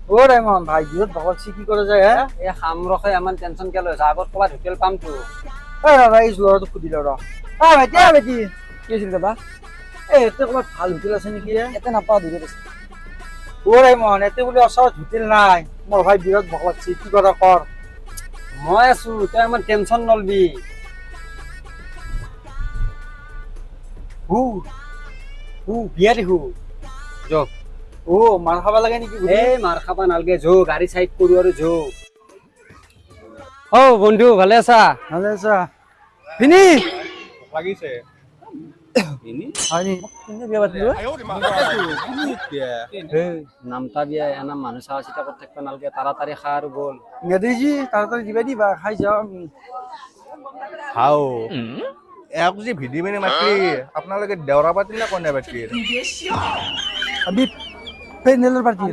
ও ৰাইমন ভাই বিৰত ভাবছি কি কৰে যায় হ্যাঁ এই খাম ৰখে ইমান টেনচন কিয় লৈছা আগত ক'ৰবাত হোটেল পামতো এই দাদা এই ল'ৰাটো সুধিল ৰ ভাইটি ভাইটি কি আছিল দাদা এই ইয়াতে ক'ৰবাত ভাল হোটেল আছে নেকি ইয়াতে নাপাওঁ দূৰত আছে ও ৰাইমন ইয়াতে বোলে ওচৰত হোটেল নাই মোৰ ভাই বিৰত ভাবছি কি কথা কৰ মই আছো তই ইমান টেনচন নলবি হু বিয়া দেখো যো ও মাৰ খাব লাগে নেকি এই মাৰ খাবা নালগে যো গাড়ী চাইড কৰো আৰু যো বন্ধু ভালে আছা ভালে আছা ভিনি লাগিছে হয় নি কোনে বিয়া পাতিলো নামটা বিয়া এনাম মানুহ চাৱা চিতা কৰি থাকিব নালগে তাড়াতাড়ি খা আৰু গ'ল মেদেজি তাড়াতাড়ি দিবা দিবা খাই যাওঁ আমি হাও এক যে ভিডি মানে মাতলি আপোনালোকে দেওৰা পাতিল না কন্যা পাতিল আমি পেন্ডেলৰ পাৰ্টি